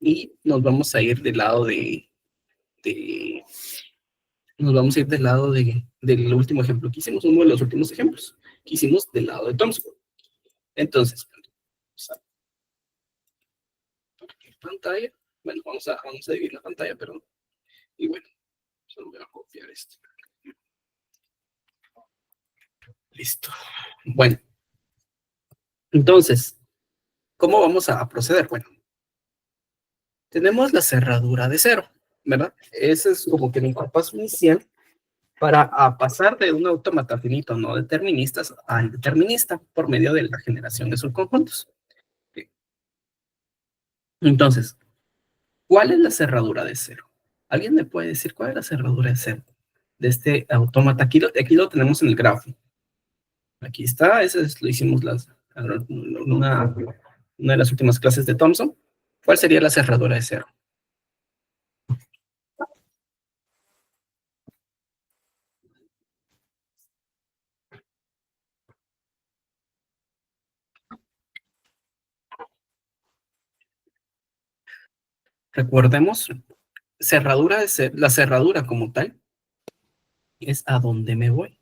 y nos vamos a ir del lado nos vamos a ir del lado del último ejemplo que hicimos, uno de los últimos ejemplos que hicimos del lado de Thomson. Entonces, pantalla, bueno, vamos a dividir la pantalla, perdón, y bueno, solo voy a copiar esto. Listo. Bueno, entonces, ¿cómo vamos a proceder? Bueno, tenemos la cerradura de cero, ¿verdad? Ese es como que el paso inicial para pasar de un autómata finito no determinista al determinista por medio de la generación de subconjuntos. Entonces, ¿cuál es la cerradura de cero? ¿Alguien me puede decir cuál es la cerradura de cero de este autómata? Aquí lo tenemos en el grafo. Aquí está, ese lo hicimos una de las últimas clases de Thomson. ¿Cuál sería la cerradura de cero? Recordemos, la cerradura como tal es a dónde me voy,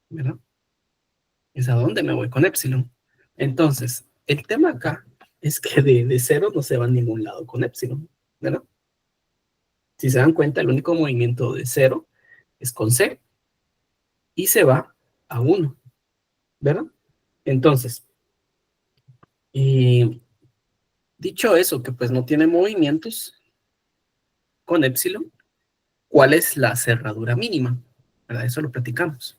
¿verdad? Es a dónde me voy con epsilon. Entonces, el tema acá es que de cero no se va a ningún lado con epsilon, ¿verdad? Si se dan cuenta, el único movimiento de cero es con C y se va a 1, ¿verdad? Entonces, dicho eso, que pues no tiene movimientos con epsilon, ¿cuál es la cerradura mínima? ¿Verdad? Eso lo platicamos.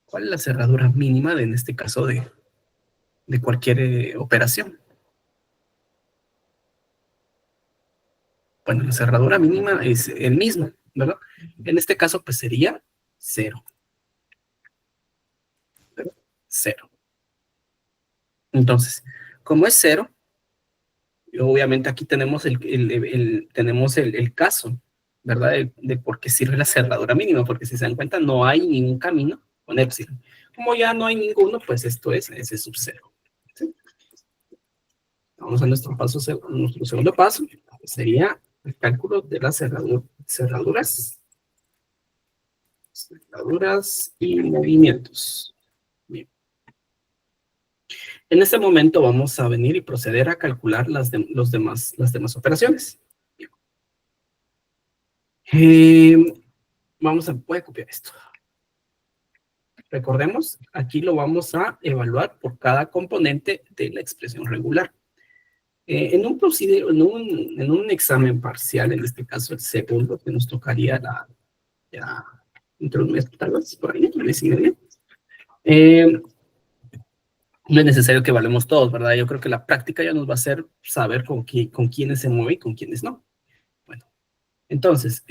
¿Cuál es la cerradura mínima en este caso de cualquier operación? Bueno, la cerradura mínima es el mismo, ¿verdad? En este caso, pues sería 0. 0. Entonces, como es 0, obviamente aquí tenemos tenemos el caso, ¿verdad? De por qué sirve la cerradura mínima, porque si se dan cuenta, no hay ningún camino con epsilon. Como ya no hay ninguno, pues esto es ese sub 0. ¿Sí? Vamos a nuestro segundo paso, sería el cálculo de las cerraduras y movimientos. Bien. En este momento vamos a venir y proceder a calcular las demás operaciones. Voy a copiar esto. Recordemos, aquí lo vamos a evaluar por cada componente de la expresión regular. En un examen parcial, en este caso el segundo, que nos tocaría dentro de un mes, tal vez, por ahí, un mes y medio, no es necesario que evaluemos todos, ¿verdad? Yo creo que la práctica ya nos va a hacer saber con quiénes se mueve y con quiénes no. Bueno, entonces,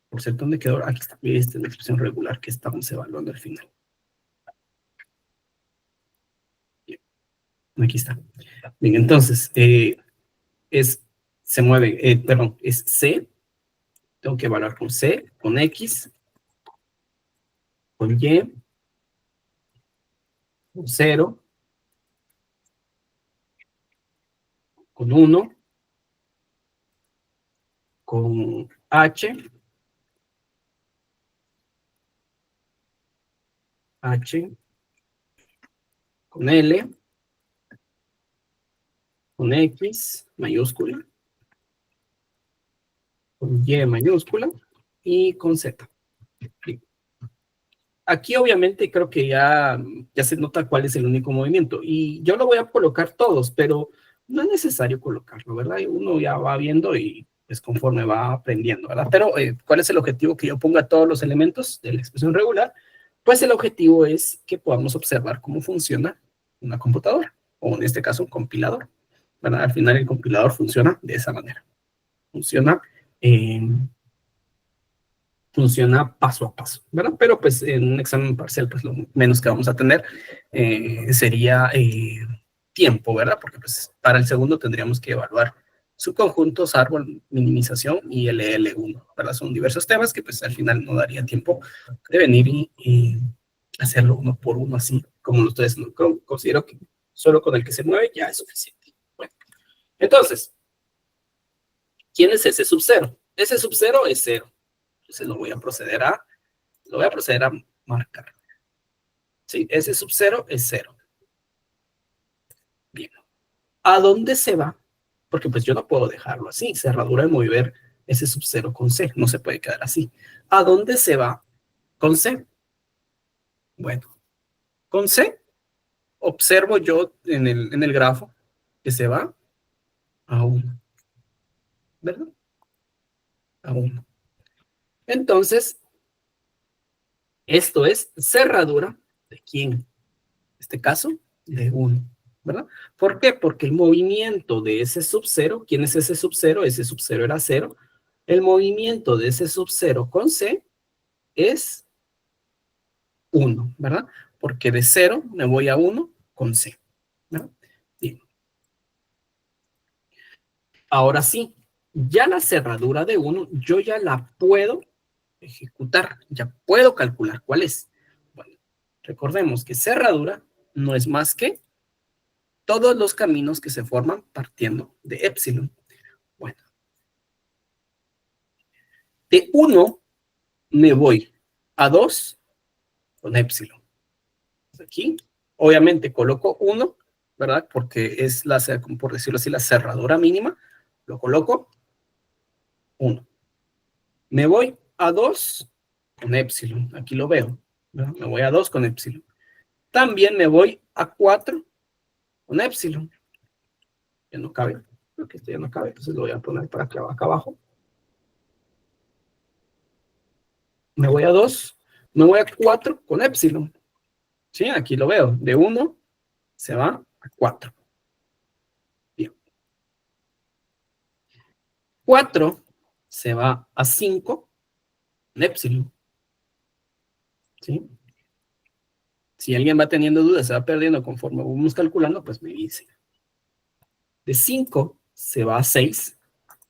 por cierto, ¿dónde quedó? Aquí está, esta es la expresión regular que estamos evaluando al final. Bien, aquí está. Bien, entonces, se mueve, perdón, es C, tengo que evaluar con C, con X, con Y, con 0, con 1, con H, con L, con X mayúscula, con Y mayúscula y con Z. Aquí obviamente creo que ya se nota cuál es el único movimiento. Y yo lo voy a colocar todos, pero no es necesario colocarlo, ¿verdad? Uno ya va viendo y pues conforme va aprendiendo, ¿verdad? Pero ¿cuál es el objetivo? Que yo ponga todos los elementos de la expresión regular. Pues el objetivo es que podamos observar cómo funciona una computadora, o en este caso un compilador, ¿verdad? Al final el compilador funciona de esa manera. Funciona paso a paso, ¿verdad? Pero pues en un examen parcial, pues lo menos que vamos a tener sería tiempo, ¿verdad? Porque pues para el segundo tendríamos que evaluar subconjuntos, árbol, minimización y LL1, ¿verdad? Son diversos temas que pues al final no daría tiempo de venir y hacerlo uno por uno así, como ustedes. Considero que solo con el que se mueve ya es suficiente. Bueno, entonces, ¿Quién es ese sub 0? Ese sub 0 es 0. Entonces lo voy a proceder a marcar. Sí, ese sub 0 es 0. Bien. ¿A dónde se va? Porque pues yo no puedo dejarlo así. Cerradura de mover ese sub 0 con C. No se puede quedar así. ¿A dónde se va con C? Bueno, con C observo yo en el grafo que se va a 1. ¿Verdad? A 1. Entonces, esto es cerradura de quién. En este caso, de 1. ¿Verdad? ¿Por qué? Porque el movimiento de ese sub 0, ¿quién es ese sub 0? Ese sub 0 era 0. El movimiento de ese sub 0 con C es 1, ¿verdad? Porque de 0 me voy a 1 con C, ¿verdad? Bien. Ahora sí, ya la cerradura de 1, yo ya la puedo ejecutar, ya puedo calcular cuál es. Bueno, recordemos que cerradura no es más que todos los caminos que se forman partiendo de épsilon. Bueno, de 1 me voy a 2 con épsilon. Aquí, obviamente coloco 1, ¿verdad? Porque es la, por decirlo así, la cerradura mínima. Lo coloco 1. Me voy a 2 con épsilon. Aquí lo veo, ¿verdad? Me voy a 2 con épsilon. También me voy a 4 con épsilon. Ya no cabe. Creo que esto ya no cabe, entonces lo voy a poner para acá abajo. Me voy a 2. Me voy a 4 con épsilon. Sí, aquí lo veo. De 1 se va a 4. Bien. 4 se va a 5 con épsilon. ¿Sí? Si alguien va teniendo dudas, se va perdiendo conforme vamos calculando, pues me dice. De 5 se va a 6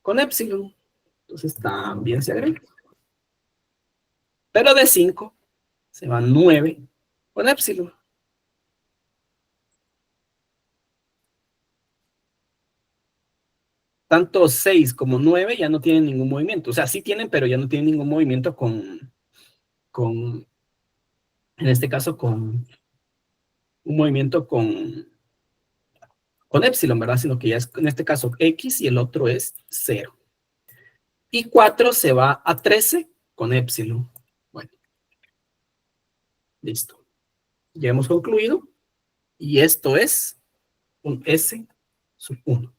con épsilon. Entonces también se agrega. Pero de 5 se va a 9 con épsilon. Tanto 6 como 9 ya no tienen ningún movimiento. O sea, sí tienen, pero ya no tienen ningún movimiento en este caso, con un movimiento con épsilon, ¿verdad? Sino que ya es, en este caso, X y el otro es 0. Y 4 se va a 13 con épsilon. Bueno, listo. Ya hemos concluido. Y esto es un S sub 1.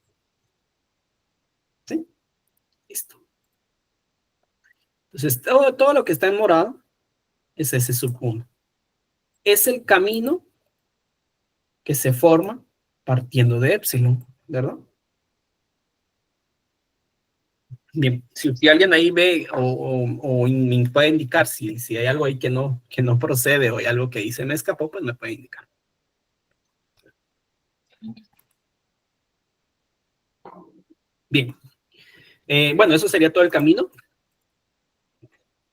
¿Sí? Listo. Entonces, todo lo que está en morado es S sub 1. Es el camino que se forma partiendo de épsilon, ¿verdad? Bien, si alguien ahí ve o me puede indicar si hay algo ahí que no procede o hay algo que ahí se me escapó, pues me puede indicar. Bien. Bueno, eso sería todo el camino.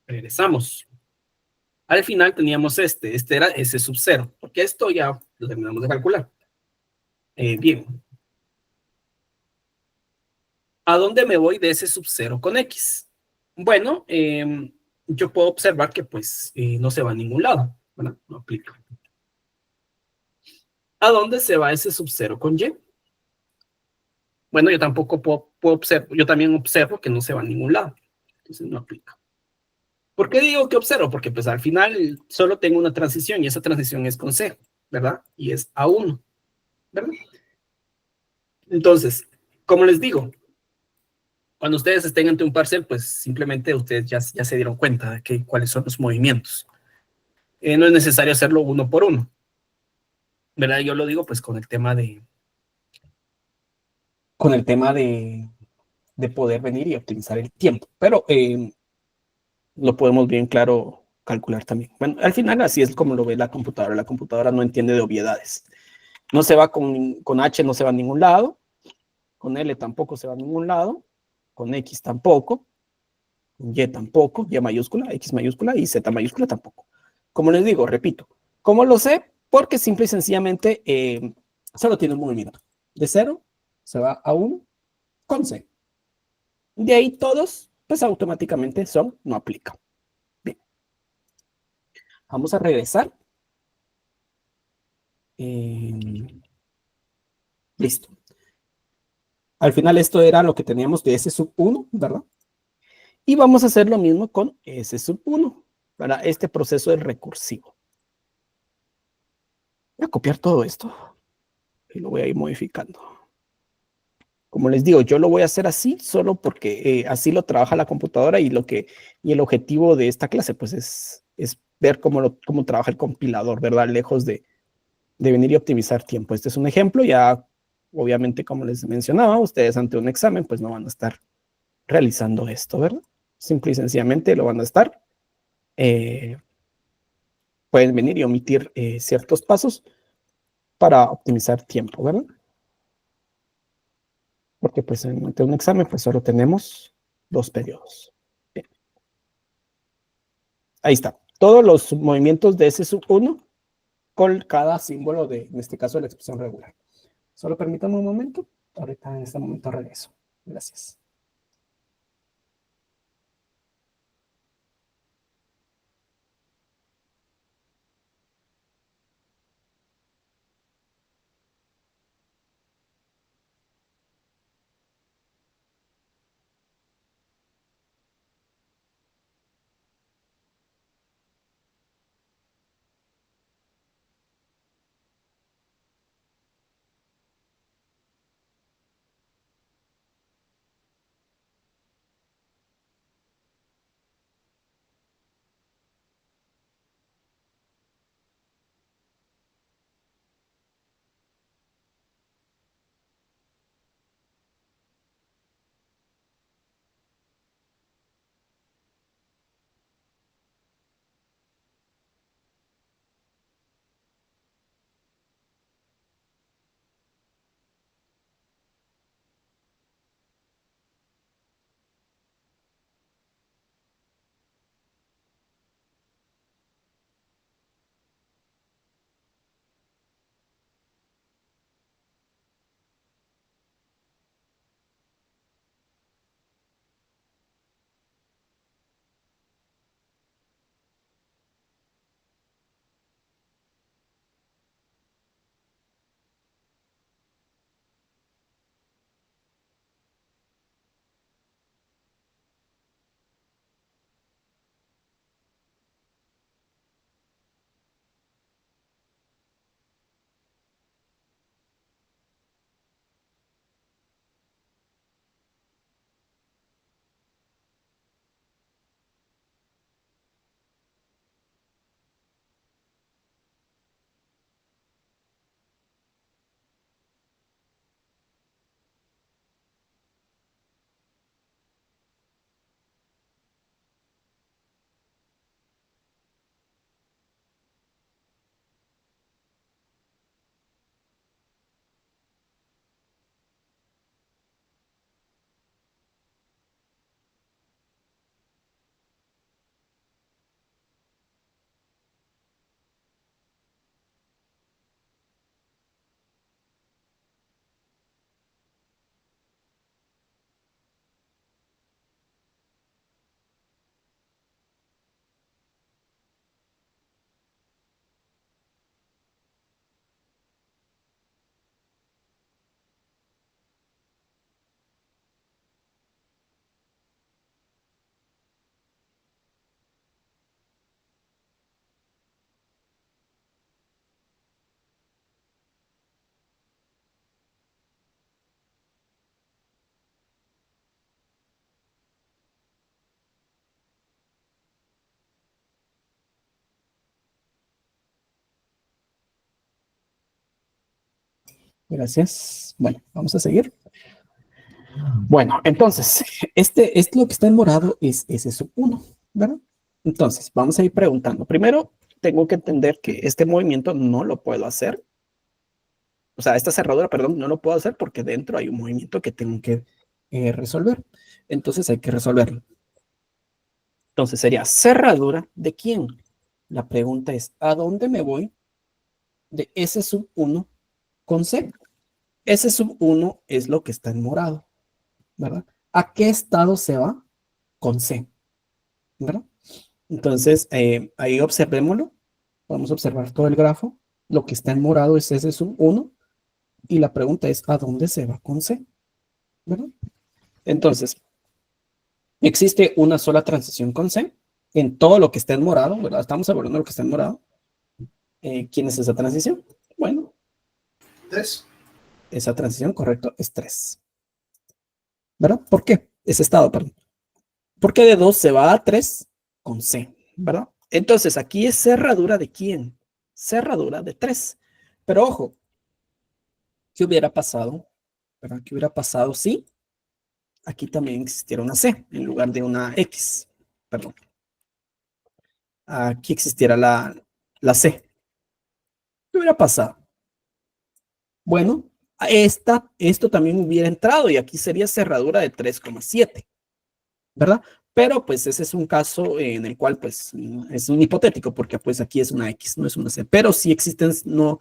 Regresamos. Al final teníamos este era S sub 0, porque esto ya lo terminamos de calcular. Bien. ¿A dónde me voy de S sub 0 con X? Bueno, yo puedo observar que pues no se va a ningún lado, ¿verdad? No aplica. ¿A dónde se va ese sub 0 con Y? Bueno, yo tampoco puedo observar, yo también observo que no se va a ningún lado. Entonces no aplica. ¿Por qué digo que observo? Porque pues al final solo tengo una transición y esa transición es con C, ¿verdad? Y es A1, ¿verdad? Entonces, como les digo, cuando ustedes estén ante un parcial, pues simplemente ustedes ya se dieron cuenta de cuáles son los movimientos. No es necesario hacerlo uno por uno, ¿verdad? Yo lo digo pues con el tema de poder venir y optimizar el tiempo, pero lo podemos bien claro calcular también. Bueno, al final así es como lo ve la computadora no entiende de obviedades. No se va con H, no se va a ningún lado, con L tampoco se va a ningún lado, con X tampoco, con Y tampoco, Y mayúscula, X mayúscula y Z mayúscula tampoco. Como les digo, repito, ¿cómo lo sé? Porque simple y sencillamente solo tiene un movimiento. De 0 se va a 1 con C. De ahí todos, pues automáticamente son, no aplican. Bien, vamos a regresar. Listo. Al final esto era lo que teníamos de S sub 1, ¿verdad? Y vamos a hacer lo mismo con S sub 1. Para este proceso es recursivo. Voy a copiar todo esto y lo voy a ir modificando. Como les digo, yo lo voy a hacer así solo porque así lo trabaja la computadora y el objetivo de esta clase pues es ver cómo trabaja el compilador, ¿verdad? Lejos de venir y optimizar tiempo. Este es un ejemplo, ya obviamente como les mencionaba, ustedes ante un examen pues no van a estar realizando esto, ¿verdad? Simple y sencillamente lo van a estar, pueden venir y omitir ciertos pasos para optimizar tiempo, ¿verdad? Porque pues ante un examen pues solo tenemos 2 periodos. Bien. Ahí está. Todos los movimientos de S sub 1 con cada símbolo de, en este caso, la expresión regular. Solo permítame un momento. Ahorita en este momento regreso. Gracias. Gracias. Bueno, vamos a seguir. Bueno, entonces, lo que está en morado es S sub 1, ¿verdad? Entonces, vamos a ir preguntando. Primero, tengo que entender que este movimiento no lo puedo hacer. O sea, esta cerradura, perdón, no lo puedo hacer porque dentro hay un movimiento que tengo que resolver. Entonces, hay que resolverlo. Entonces, sería cerradura de quién. La pregunta es, ¿a dónde me voy de S sub 1 con C? S sub 1 es lo que está en morado, ¿verdad? ¿A qué estado se va con C? ¿Verdad? Entonces, ahí observémoslo. Vamos a observar todo el grafo. Lo que está en morado es ese sub 1. Y la pregunta es, ¿a dónde se va con C? ¿Verdad? Entonces, existe una sola transición con C en todo lo que está en morado, ¿verdad? Estamos abordando lo que está en morado. ¿Quién es esa transición? Bueno, 3. esa transición, correcto, es 3. ¿Verdad? ¿Por qué? Ese estado, perdón. Porque de 2 se va a 3 con C, ¿verdad? Entonces, aquí es cerradura de quién? Cerradura de 3. Pero ojo, ¿qué hubiera pasado? ¿Verdad? ¿Qué hubiera pasado si aquí también existiera una C en lugar de una X? Perdón. Aquí existiera la C. ¿Qué hubiera pasado? Bueno, esto también hubiera entrado y aquí sería cerradura de 3,7, ¿verdad? Pero pues ese es un caso en el cual pues es un hipotético porque pues aquí es una X, no es una C. Pero sí existen, no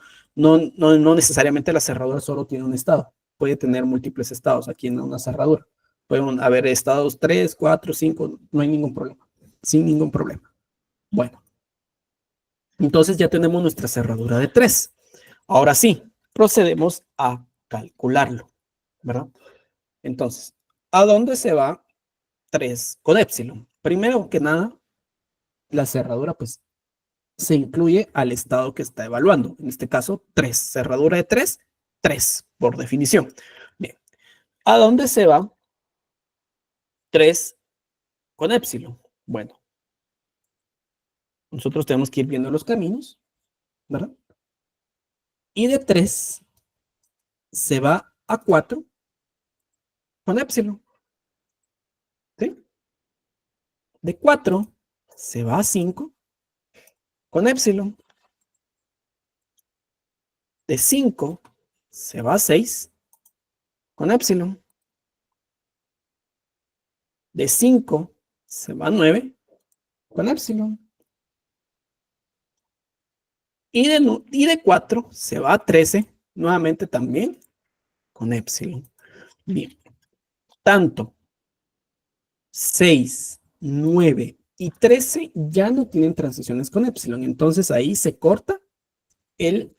necesariamente la cerradura solo tiene un estado. Puede tener múltiples estados aquí en una cerradura. Pueden haber estados 3, 4, 5, no hay ningún problema. Sin ningún problema. Bueno, entonces ya tenemos nuestra cerradura de 3. Ahora sí, procedemos a calcularlo, ¿verdad? Entonces, ¿a dónde se va 3 con epsilon? Primero que nada, la cerradura pues se incluye al estado que está evaluando. En este caso, 3. Cerradura de 3, 3 por definición. Bien, ¿a dónde se va 3 con epsilon? Bueno, nosotros tenemos que ir viendo los caminos, ¿verdad? Y de 3 se va a 4 con epsilon, ¿sí? De 4 se va a 5 con epsilon. De 5 se va a 6 con epsilon. De 5 se va a 9 con epsilon. Y de 4 se va a 13 nuevamente también con epsilon. Bien, tanto 6, 9 y 13 ya no tienen transiciones con epsilon. Entonces ahí se corta el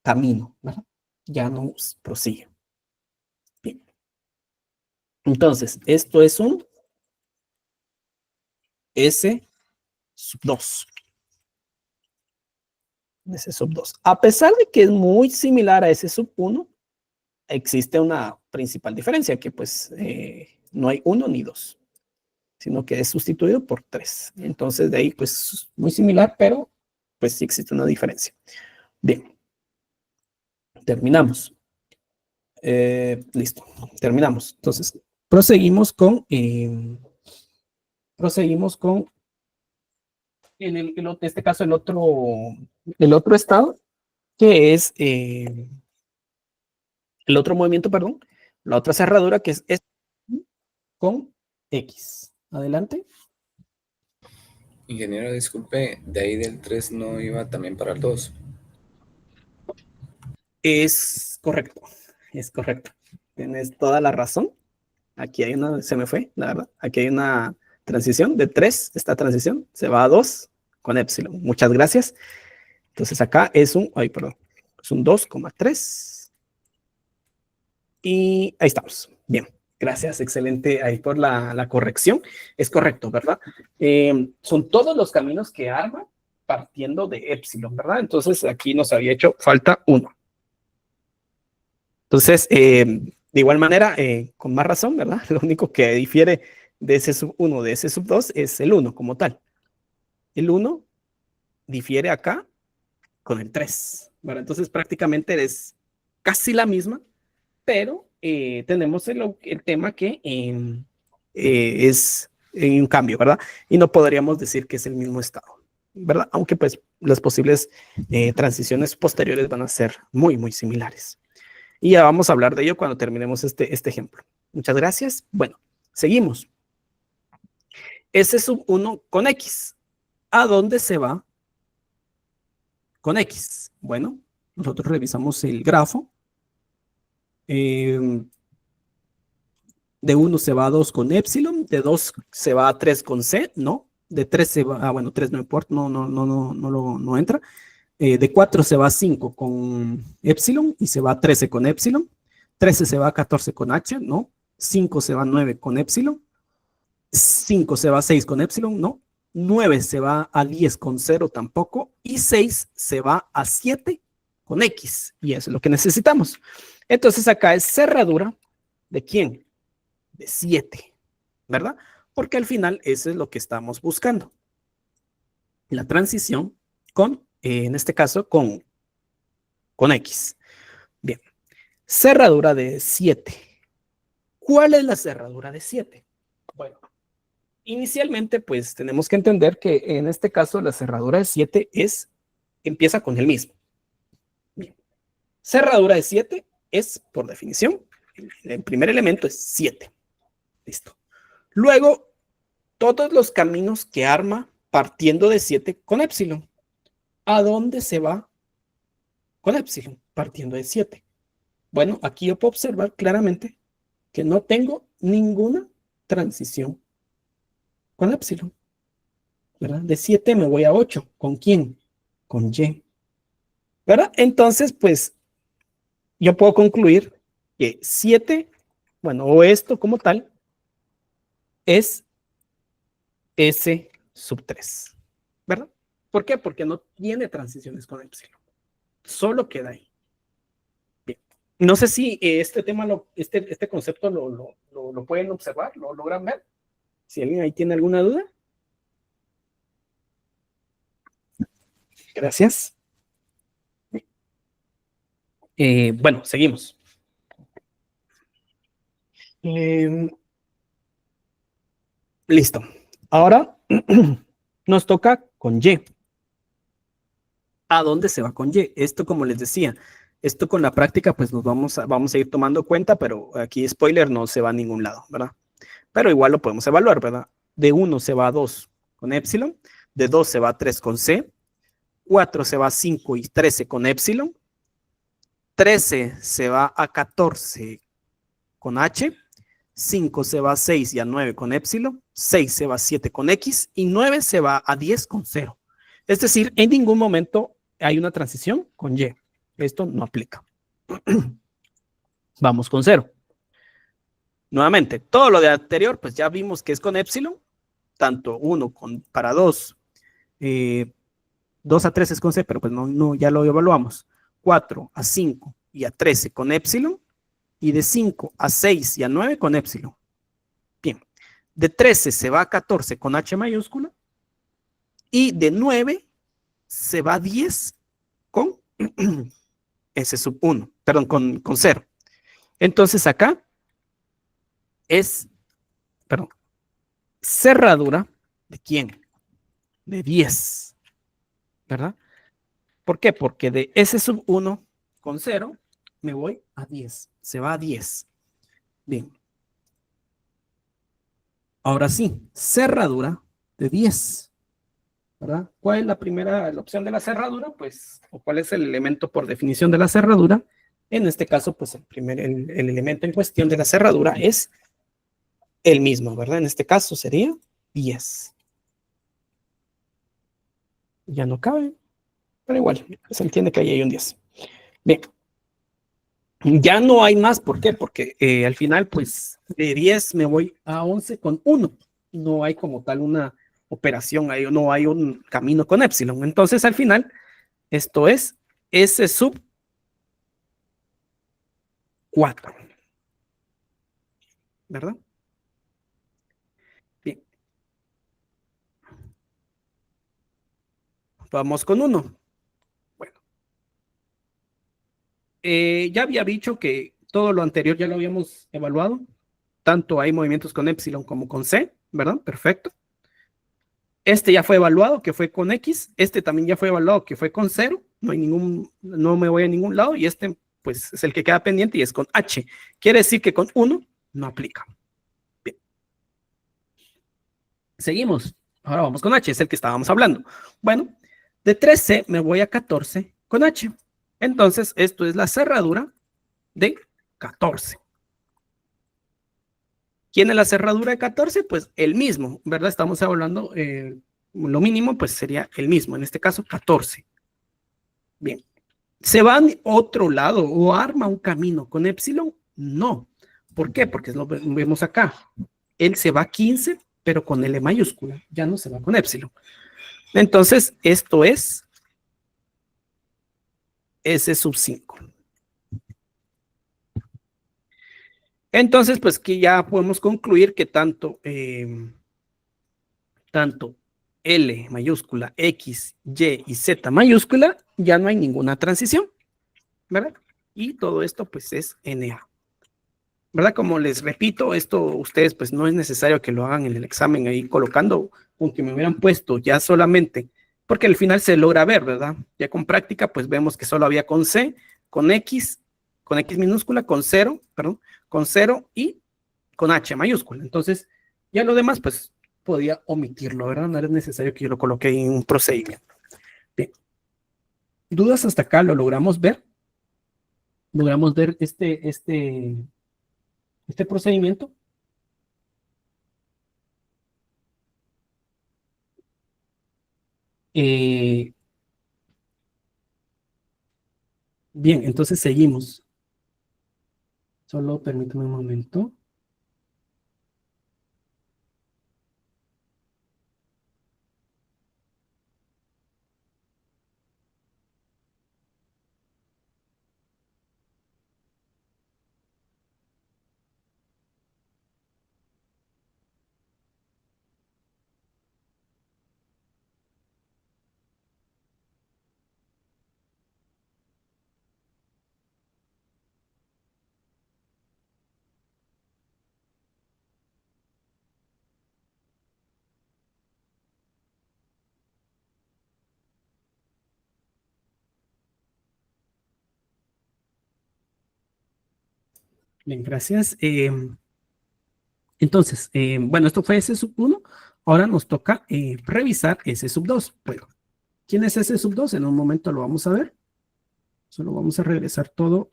camino, ¿verdad? Ya no prosigue. Bien. Entonces, esto es un S sub 2. S sub 2. A pesar de que es muy similar a S sub 1, existe una principal diferencia, que pues no hay 1 ni 2, sino que es sustituido por 3. Entonces de ahí pues muy similar, pero pues sí existe una diferencia. Bien, terminamos. Listo, terminamos. Entonces, proseguimos con en este caso el otro estado, que es el otro movimiento, perdón, la otra cerradura, que es con X. Adelante. Ingeniero, disculpe, de ahí del 3 no iba también para el 2. Es correcto, es correcto. Tienes toda la razón. Aquí hay una, se me fue, la verdad. Aquí hay una transición de 3, esta transición se va a 2 con epsilon. Muchas gracias. Entonces acá es un, ay, perdón, es un 2,3. Y ahí estamos. Bien, gracias, excelente ahí por la corrección. Es correcto, ¿verdad? Son todos los caminos que arma partiendo de epsilon, ¿verdad? Entonces aquí nos había hecho falta uno. Entonces, de igual manera, con más razón, ¿verdad? Lo único que difiere de ese sub 1 de ese sub 2 es el 1 como tal. El 1 difiere acá con el 3, ¿verdad? Entonces, prácticamente es casi la misma, pero tenemos el tema que es un cambio, ¿verdad? Y no podríamos decir que es el mismo estado, ¿verdad? Aunque pues las posibles transiciones posteriores van a ser muy, muy similares. Y ya vamos a hablar de ello cuando terminemos este ejemplo. Muchas gracias. Bueno, seguimos. S sub 1 con X. ¿A dónde se va con X? Bueno, nosotros revisamos el grafo. De 1 se va a 2 con epsilon, de 2 se va a 3 con c, no. De 3 se va, bueno, 3 no importa, no entra. De 4 se va a 5 con epsilon y se va a 13 con epsilon. 13 se va a 14 con h, no. 5 se va a 9 con epsilon. 5 se va a 6 con epsilon, no. 9 se va a 10 con 0 tampoco. Y 6 se va a 7 con x. Y eso es lo que necesitamos. Entonces acá es cerradura ¿de quién? De 7, ¿verdad? Porque al final eso es lo que estamos buscando. La transición con, en este caso, con X. Bien. Cerradura de 7. ¿Cuál es la cerradura de 7? Bueno, inicialmente, pues tenemos que entender que en este caso la cerradura de 7 empieza con el mismo. Bien. Cerradura de 7 es, por definición, el primer elemento es 7. Listo. Luego, todos los caminos que arma partiendo de 7 con epsilon. ¿A dónde se va con epsilon? Partiendo de 7. Bueno, aquí yo puedo observar claramente que no tengo ninguna transición con epsilon, ¿verdad? De 7 me voy a 8. ¿Con quién? Con y, ¿verdad? Entonces, pues, yo puedo concluir que 7, bueno, o esto como tal, es S sub 3, ¿verdad? ¿Por qué? Porque no tiene transiciones con epsilon. Solo queda ahí. Bien. No sé si este tema, este concepto lo pueden observar, lo logran ver. Si alguien ahí tiene alguna duda. Gracias. Bueno, seguimos. Listo. Ahora nos toca con Y. ¿A dónde se va con Y? Esto, como les decía, esto con la práctica, pues nos vamos a ir tomando cuenta, pero aquí, spoiler, no se va a ningún lado, ¿verdad? Pero igual lo podemos evaluar, ¿verdad? De 1 se va a 2 con epsilon, de 2 se va a 3 con C, 4 se va a 5 y 13 con epsilon, 13 se va a 14 con H, 5 se va a 6 y a 9 con epsilon, 6 se va a 7 con X y 9 se va a 10 con 0. Es decir, en ningún momento hay una transición con Y. Esto no aplica. Vamos con 0. Nuevamente, todo lo de anterior, pues ya vimos que es con epsilon, tanto 1 para 2, 2 a 3 es con C, pero pues no, ya lo evaluamos. 4 a 5 y a 13 con epsilon, y de 5 a 6 y a 9 con epsilon. Bien, de 13 se va a 14 con H mayúscula, y de 9 se va a 10 con S sub 1, perdón, con 0. Entonces acá es, perdón, cerradura ¿de quién? De 10, ¿verdad? ¿Por qué? Porque de S sub 1 con 0 me voy a 10, se va a 10. Bien. Ahora sí, cerradura de 10, ¿verdad? ¿Cuál es la opción de la cerradura? Pues, o cuál es el elemento por definición de la cerradura. En este caso, pues el elemento en cuestión de la cerradura es el mismo, ¿verdad? En este caso sería 10. Ya no cabe, pero igual, se entiende que ahí hay un 10. Bien. Ya no hay más, ¿por qué? Porque al final, pues, de 10 me voy a 11 con 1. No hay como tal una operación, ahí no hay un camino con epsilon. Entonces, al final, esto es S sub 4. ¿Verdad? Bien. Vamos con 1. Bueno. Ya había dicho que todo lo anterior ya lo habíamos evaluado. Tanto hay movimientos con epsilon como con C, ¿verdad? Perfecto. Este ya fue evaluado, que fue con X. Este también ya fue evaluado, que fue con 0. No me voy a ningún lado. Y este, pues, es el que queda pendiente y es con H. Quiere decir que con 1 no aplica. Bien. Seguimos. Ahora vamos con H, es el que estábamos hablando. Bueno, de 13 me voy a 14 con H. Entonces, esto es la cerradura de 14. ¿Quién es la cerradura de 14? Pues el mismo, ¿verdad? Estamos hablando, lo mínimo pues sería el mismo, en este caso 14. Bien. ¿Se va a otro lado o arma un camino con epsilon? No. ¿Por qué? Porque lo vemos acá. Él se va a 15, pero con L mayúscula. Ya no se va con epsilon. Entonces, esto es S sub 5. Entonces, pues que ya podemos concluir que tanto L mayúscula, X, Y y Z mayúscula, ya no hay ninguna transición, ¿verdad? Y todo esto pues es NA. ¿Verdad? Como les repito, esto ustedes pues no es necesario que lo hagan en el examen ahí colocando, aunque me hubieran puesto ya solamente, porque al final se logra ver, ¿verdad? Ya con práctica pues vemos que solo había con C, con X minúscula, con 0, perdón, con 0 y con H mayúscula. Entonces, ya lo demás pues podía omitirlo, ¿verdad? No era necesario que yo lo coloque en un procedimiento. Bien. ¿Dudas hasta acá? ¿Lo logramos ver? ¿Logramos ver este procedimiento? Bien, entonces seguimos. Solo permítame un momento. Bien, gracias. Entonces, bueno, esto fue S sub 1. Ahora nos toca revisar S sub 2. Bueno, ¿quién es S sub 2? En un momento lo vamos a ver. Solo vamos a regresar todo.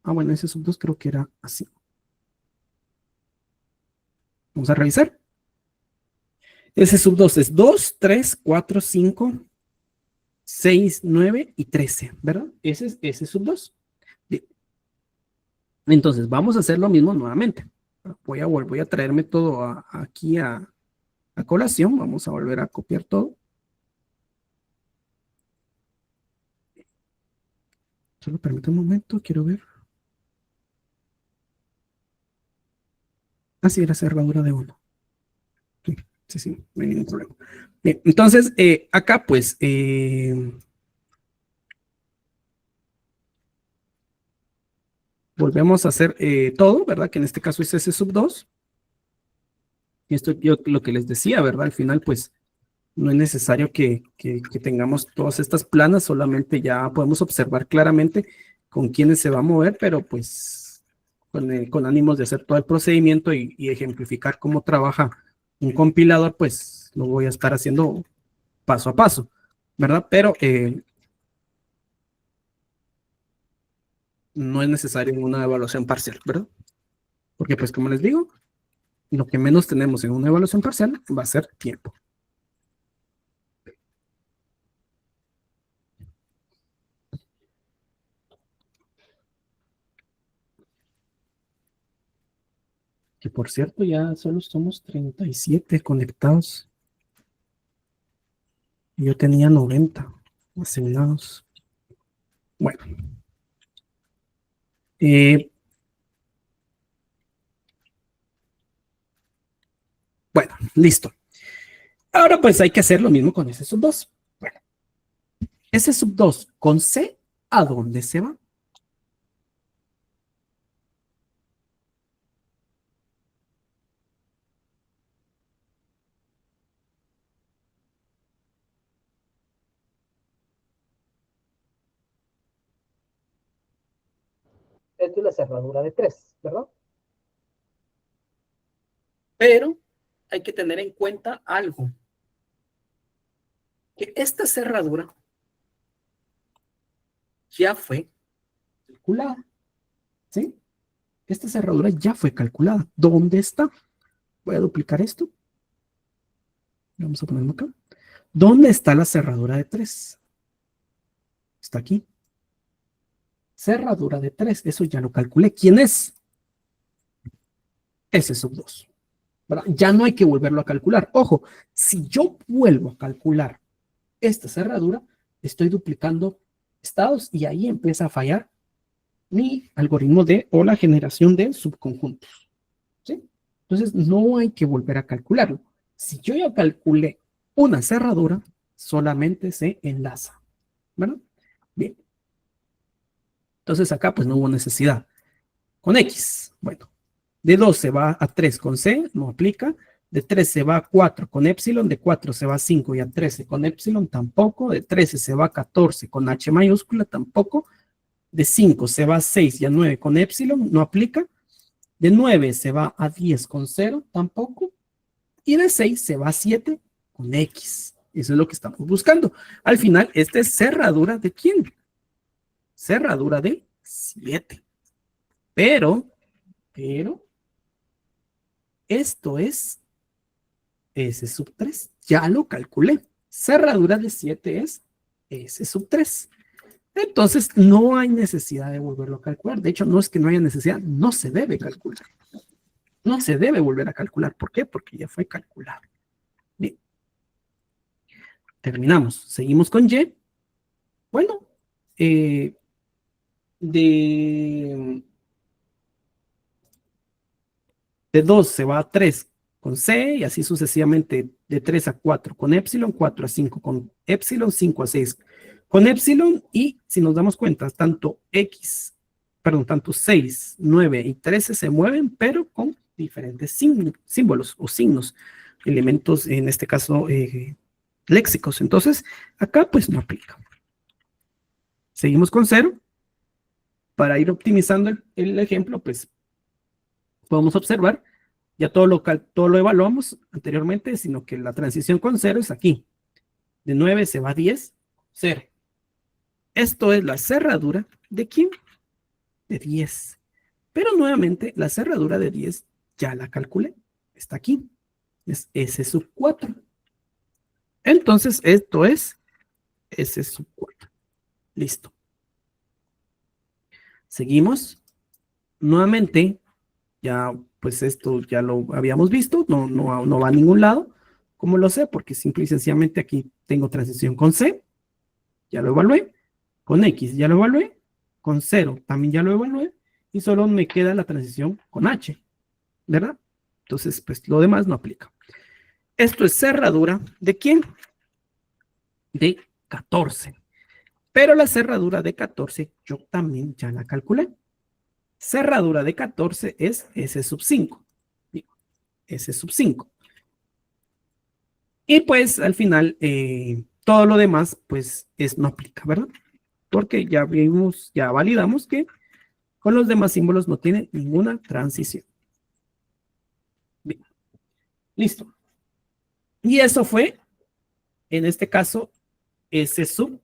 Ah, bueno, S sub 2 creo que era así. Vamos a revisar. S sub 2 es 2, 3, 4, 5, 6, 9 y 13, ¿verdad? Ese es S sub 2. Bien. Entonces, vamos a hacer lo mismo nuevamente. Voy a traerme todo aquí a colación. Vamos a volver a copiar todo. Solo permítame un momento, quiero ver. Ah, sí, era cerradura de 1. Sí, sí, no hay ningún problema. Bien, entonces, acá pues, volvemos a hacer todo, ¿verdad? Que en este caso es S sub 2. Y esto yo lo que les decía, ¿verdad? Al final, pues, no es necesario que tengamos todas estas planas, solamente ya podemos observar claramente con quiénes se va a mover, pero pues con ánimos de hacer todo el procedimiento y ejemplificar cómo trabaja un compilador, pues lo voy a estar haciendo paso a paso, ¿verdad? Pero no es necesario una evaluación parcial, ¿verdad? Porque pues como les digo, lo que menos tenemos en una evaluación parcial va a ser tiempo. Que por cierto, ya solo somos 37 conectados. Y yo tenía 90 asignados. Bueno. Bueno, listo. Ahora pues hay que hacer lo mismo con ese sub 2. Bueno, ese sub 2 con C, ¿a dónde se va? Esta es la cerradura de 3, ¿verdad? Pero hay que tener en cuenta algo. Que esta cerradura ya fue circulada, ¿sí? esta cerradura ya fue calculada. ¿Dónde está? Voy a duplicar esto. Vamos a ponerlo acá. ¿Dónde está la cerradura de 3? Está aquí. Cerradura de 3, eso ya lo calculé. ¿Quién es? S sub 2. ¿Verdad? Ya no hay que volverlo a calcular. Ojo, si yo vuelvo a calcular esta cerradura, estoy duplicando estados y ahí empieza a fallar mi algoritmo o la generación de subconjuntos. ¿Sí? Entonces, no hay que volver a calcularlo. Si yo ya calculé una cerradura, solamente se enlaza. ¿Verdad? Bien. Entonces, acá pues no hubo necesidad. Con X, bueno, de 2 se va a 3 con C, no aplica. De 3 se va a 4 con epsilon, de 4 se va a 5 y a 13 con epsilon, tampoco. De 13 se va a 14 con H mayúscula, tampoco. De 5 se va a 6 y a 9 con epsilon, no aplica. De 9 se va a 10 con 0, tampoco. Y de 6 se va a 7 con X. Eso es lo que estamos buscando. Al final, esta es cerradura de ¿quién? Cerradura de 7. Pero, esto es S sub 3. Ya lo calculé. Cerradura de 7 es S sub 3. Entonces, no hay necesidad de volverlo a calcular. De hecho, no es que no haya necesidad, no se debe calcular. No se debe volver a calcular. ¿Por qué? Porque ya fue calculado. Bien. Terminamos. Seguimos con Y. Bueno, de 2 se va a 3 con C y así sucesivamente de 3 a 4 con epsilon, 4 a 5 con epsilon, 5 a 6 con epsilon y si nos damos cuenta, tanto 6, 9 y 13 se mueven, pero con diferentes símbolos o signos, elementos, en este caso, léxicos. Entonces, acá pues no aplica. Seguimos con 0. Para ir optimizando el ejemplo, pues podemos observar, ya todo lo evaluamos anteriormente, sino que la transición con 0 es aquí. De 9 se va a 10, 0. Esto es la cerradura de ¿quién? De 10. Pero nuevamente, la cerradura de 10 ya la calculé. Está aquí. Es S sub 4. Entonces, esto es S sub 4. Listo. Seguimos. Nuevamente, ya, pues esto ya lo habíamos visto. No va a ningún lado. ¿Cómo lo sé? Porque simple y sencillamente aquí tengo transición con C. Ya lo evalué. Con X ya lo evalué. Con 0 también ya lo evalué. Y solo me queda la transición con H. ¿Verdad? Entonces, pues lo demás no aplica. Esto es cerradura ¿de quién? De 14. Pero la cerradura de 14 yo también ya la calculé. Cerradura de 14 es S sub 5. S sub 5. Y pues al final todo lo demás pues no aplica, ¿verdad? Porque ya vimos, ya validamos que con los demás símbolos no tiene ninguna transición. Bien. Listo. Y eso fue, en este caso, S sub,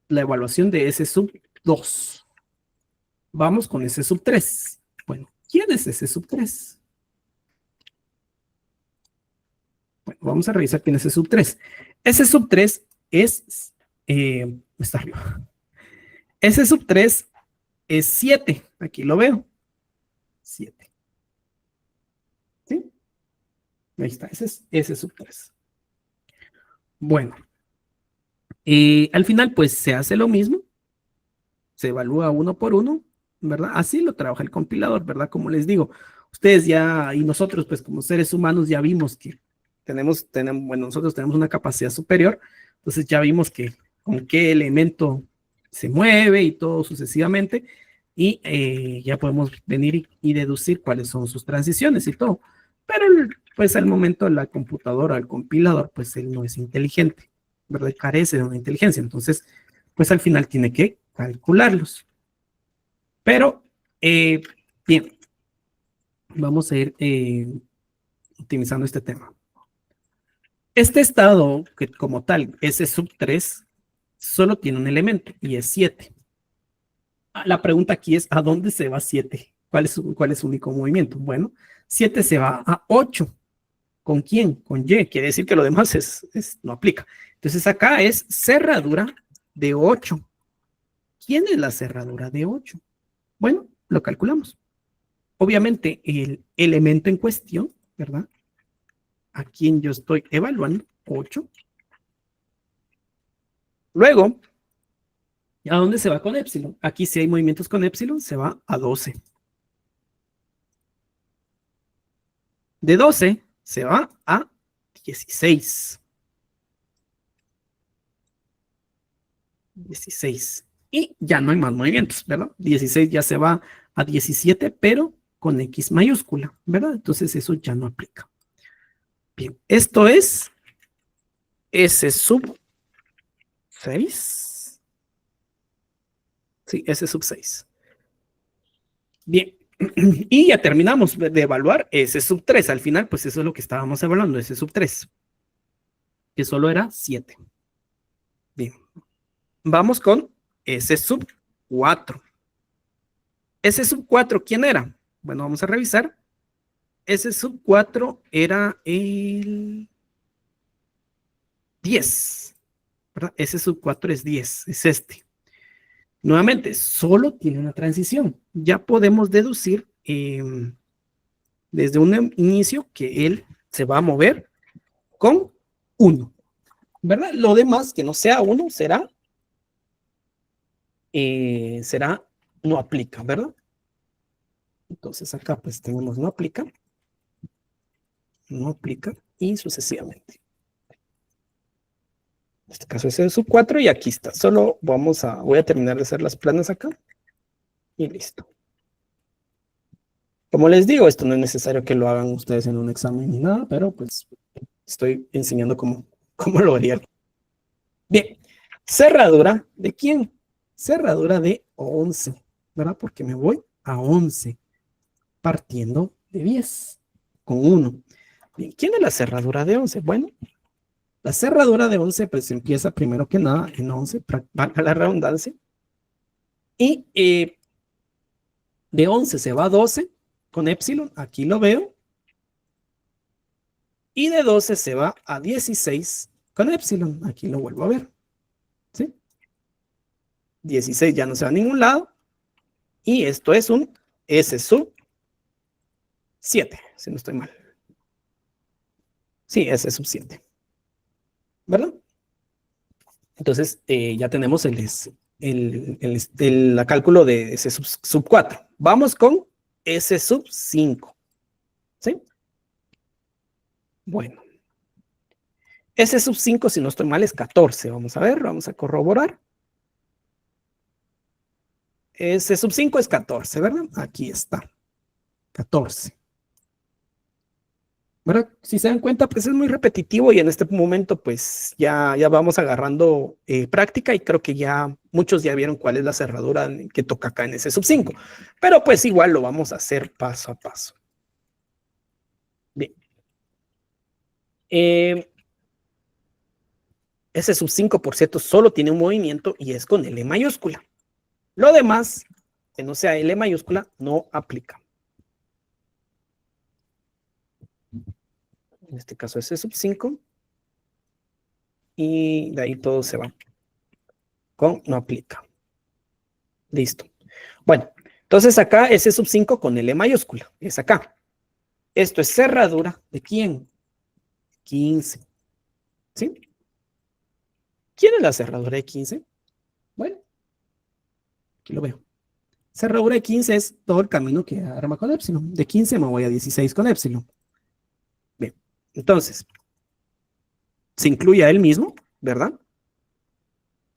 la evaluación de S sub 2. Vamos con S sub 3. Bueno, ¿quién es S sub 3? Bueno, vamos a revisar quién es S sub 3. S sub 3 es, está arriba. S sub 3 es 7. Aquí lo veo. 7. ¿Sí? Ahí está. Ese es S sub 3. Bueno. Al final, pues se hace lo mismo. Se evalúa uno por uno, ¿verdad? Así lo trabaja el compilador, ¿verdad? Como les digo, ustedes ya, y nosotros, pues como seres humanos, ya vimos que bueno, nosotros tenemos una capacidad superior, entonces ya vimos que con qué elemento se mueve y todo sucesivamente, y ya podemos venir y deducir cuáles son sus transiciones y todo. Pero pues al momento la computadora, el compilador, pues él no es inteligente, ¿verdad? Carece de una inteligencia, entonces pues al final tiene que calcularlos. Pero, bien, vamos a ir optimizando este tema. Este estado, que como tal, S sub 3, solo tiene un elemento y es 7. La pregunta aquí es, ¿a dónde se va 7? ¿Cuál es su único movimiento? Bueno, 7 se va a 8. ¿Con quién? Con Y. Quiere decir que lo demás no aplica. Entonces acá es cerradura de 8. ¿Quién es la cerradura de 8? Bueno, lo calculamos. Obviamente el elemento en cuestión, ¿verdad? A quien yo estoy evaluando, 8. Luego, ¿a dónde se va con épsilon? Aquí si hay movimientos con épsilon, se va a 12. De 12 se va a 16. 16. Y ya no hay más movimientos, ¿verdad? 16 ya se va a 17, pero con X mayúscula, ¿verdad? Entonces eso ya no aplica. Bien, esto es S sub 6. Sí, S sub 6. Bien, y ya terminamos de evaluar S sub 3. Al final, pues eso es lo que estábamos evaluando, S sub 3, que solo era 7. Bien, vamos con S sub 4. S sub 4, ¿quién era? Bueno, vamos a revisar. S sub 4 era el 10, ¿verdad? S sub 4 es 10, es este. Nuevamente, solo tiene una transición. Ya podemos deducir desde un inicio que él se va a mover con 1, ¿verdad? Lo demás que no sea 1 será no aplica, ¿verdad? Entonces acá pues tenemos no aplica y sucesivamente. En este caso es el sub 4 y aquí está. Solo voy a terminar de hacer las planas acá y listo. Como les digo, esto no es necesario que lo hagan ustedes en un examen ni nada, pero pues estoy enseñando cómo lo harían. Bien, cerradura ¿de quién? Cerradura de 11, ¿verdad? Porque me voy a 11 partiendo de 10 con 1. Bien, ¿quién es la cerradura de 11? Bueno, la cerradura de 11 pues empieza primero que nada en 11, valga la redundancia, y de 11 se va a 12 con épsilon, aquí lo veo, y de 12 se va a 16 con épsilon, aquí lo vuelvo a ver, ¿sí? 16 ya no se va a ningún lado, y esto es un S sub 7, si no estoy mal. Sí, S sub 7, ¿verdad? Entonces, ya tenemos el cálculo de S sub 4. Vamos con S sub 5. ¿Sí? Bueno. S sub 5, si no estoy mal, es 14. Vamos a ver, vamos a corroborar. S sub 5 es 14, ¿verdad? Aquí está. 14. ¿Verdad? Si se dan cuenta, pues es muy repetitivo y en este momento pues ya vamos agarrando práctica y creo que ya muchos ya vieron cuál es la cerradura que toca acá en ese sub 5. Pero pues igual lo vamos a hacer paso a paso. Bien. Ese sub 5, por cierto, solo tiene un movimiento y es con L mayúscula. Lo demás, que no sea L mayúscula, no aplica. En este caso es sub 5. Y de ahí todo se va. Con no aplica. Listo. Bueno, entonces acá ese sub 5 con L mayúscula. Es acá. Esto es cerradura ¿de quién? 15. ¿Sí? ¿Quién es la cerradura de 15? Bueno, aquí lo veo. Cerradura de 15 es todo el camino que arma con épsilon. De 15 me voy a 16 con épsilon. Bien, entonces, se incluye a él mismo, ¿verdad?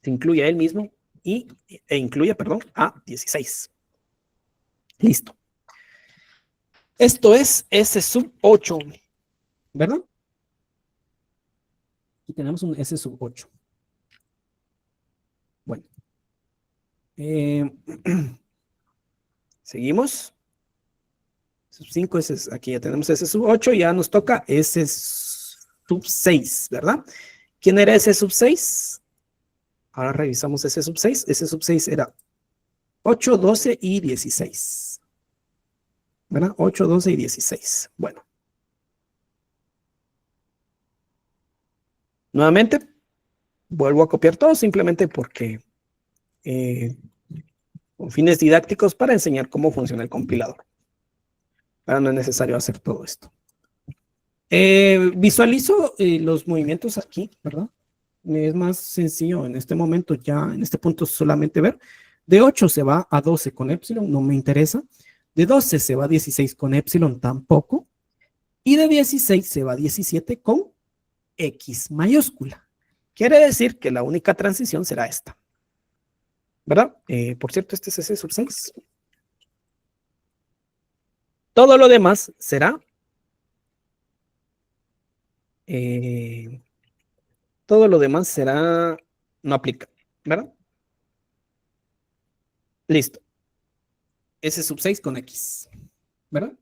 Se incluye a él mismo e incluye, perdón, a 16. Listo. Esto es S sub 8, ¿verdad? Y tenemos un S sub 8. Bueno. Seguimos. Sub 5, aquí ya tenemos S sub 8, ya nos toca S sub 6, ¿verdad? ¿Quién era S sub 6? Ahora revisamos S sub 6. S sub 6 era 8, 12 y 16. ¿verdad? 8, 12 y 16. Bueno. Nuevamente, vuelvo a copiar todo simplemente porque con fines didácticos para enseñar cómo funciona el compilador. Ahora no es necesario hacer todo esto. Visualizo los movimientos aquí, ¿verdad? Es más sencillo en este momento, ya en este punto solamente ver. De 8 se va a 12 con epsilon, no me interesa. De 12 se va a 16 con epsilon, tampoco. Y de 16 se va a 17 con X mayúscula. Quiere decir que la única transición será esta. ¿Verdad? Por cierto, este es S sub 6. Todo lo demás será... todo lo demás será... no aplica. ¿Verdad? Listo. S sub 6 con X. ¿Verdad?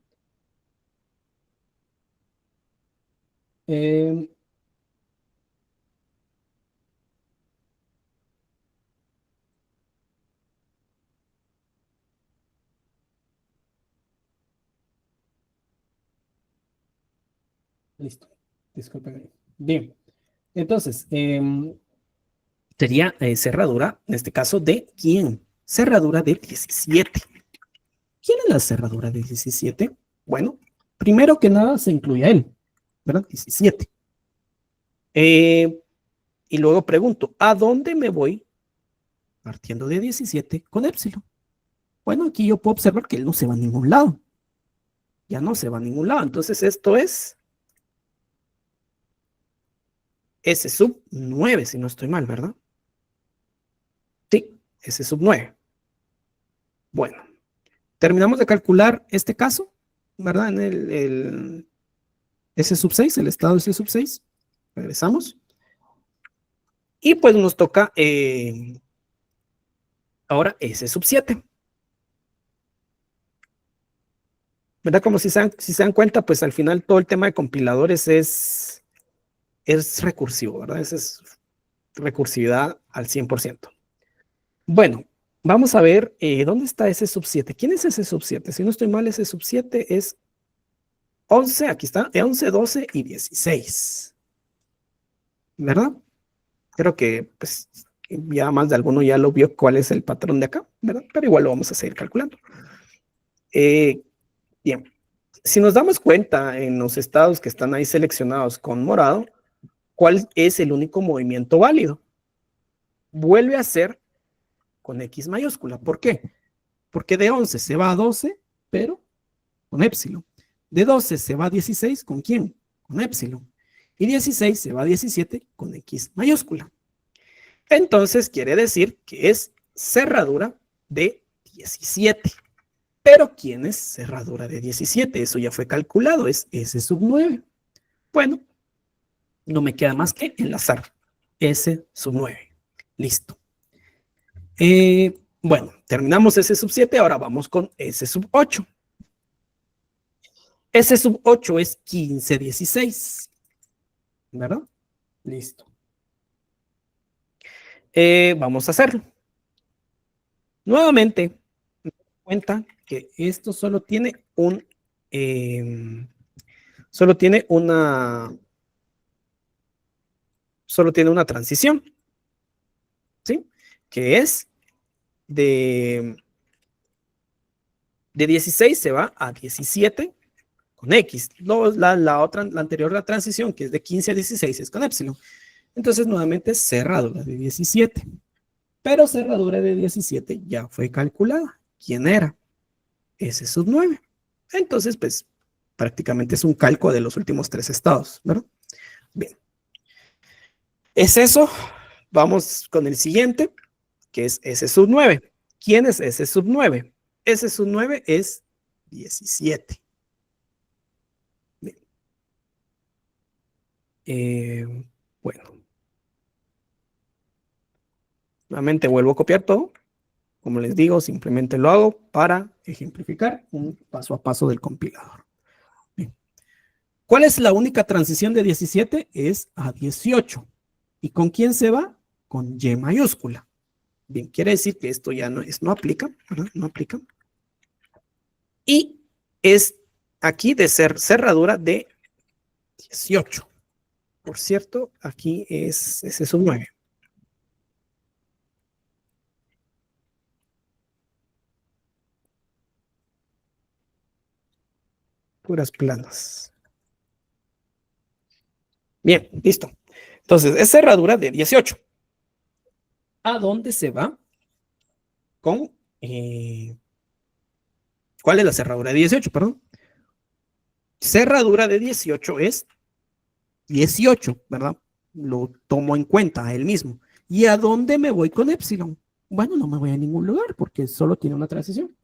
Listo. Disculpen. Bien. Entonces, sería cerradura, en este caso, ¿de quién? Cerradura de 17. ¿Quién es la cerradura de 17? Bueno, primero que nada se incluye a él, ¿verdad? 17. Y luego pregunto, ¿a dónde me voy partiendo de 17 con epsilon? Bueno, aquí yo puedo observar que él no se va a ningún lado. Ya no se va a ningún lado. Entonces esto es S sub 9, si no estoy mal, ¿verdad? Sí, S sub 9. Bueno, terminamos de calcular este caso, ¿verdad? En el S sub 6, el estado S sub 6. Regresamos. Y pues nos toca ahora S sub 7. ¿Verdad? Como si se dan cuenta, pues al final todo el tema de compiladores es recursivo, ¿verdad? Esa es recursividad al 100%. Bueno, vamos a ver dónde está S sub 7. ¿Quién es S sub 7? Si no estoy mal, S sub 7 es 11, aquí está, 11, 12 y 16. ¿Verdad? Creo que pues ya más de alguno ya lo vio cuál es el patrón de acá, ¿verdad? Pero igual lo vamos a seguir calculando. Bien, si nos damos cuenta en los estados que están ahí seleccionados con morado, ¿cuál es el único movimiento válido? Vuelve a ser con X mayúscula. ¿Por qué? Porque de 11 se va a 12, pero con epsilon. De 12 se va a 16, ¿con quién? Con epsilon. Y 16 se va a 17 con X mayúscula. Entonces quiere decir que es cerradura de 17. Pero ¿quién es cerradura de 17? Eso ya fue calculado, es S sub 9. Bueno, no me queda más que enlazar S sub 9. Listo. Bueno, terminamos S sub 7, ahora vamos con S sub 8. S sub 8 es 15, 16. ¿Verdad? Listo. Vamos a hacerlo. Nuevamente, me doy cuenta que esto solo tiene una transición, ¿sí? Que es de 16 se va a 17 con X. La anterior, la transición, que es de 15 a 16, es con epsilon. Entonces, nuevamente, cerradura de 17. Pero cerradura de 17 ya fue calculada. ¿Quién era? S sub 9. Entonces, pues, prácticamente es un calco de los últimos 3 estados, ¿verdad? Bien. Es eso. Vamos con el siguiente, que es S sub 9. ¿Quién es S sub 9? S sub 9 es 17. Bien. Bueno. Nuevamente vuelvo a copiar todo. Como les digo, simplemente lo hago para ejemplificar un paso a paso del compilador. Bien. ¿Cuál es la única transición de 17? Es a 18. ¿Y con quién se va? Con Y mayúscula. Bien, quiere decir que esto ya no aplica, ¿verdad? No aplica. Y es aquí de cerradura de 18. Por cierto, aquí es ese sub 9. Puras planas. Bien, listo. Entonces, es cerradura de 18. ¿A dónde se va con... ¿cuál es la cerradura de 18? Perdón. Cerradura de 18 es 18, ¿verdad? Lo tomo en cuenta a él mismo. ¿Y a dónde me voy con epsilon? Bueno, no me voy a ningún lugar porque solo tiene una transición.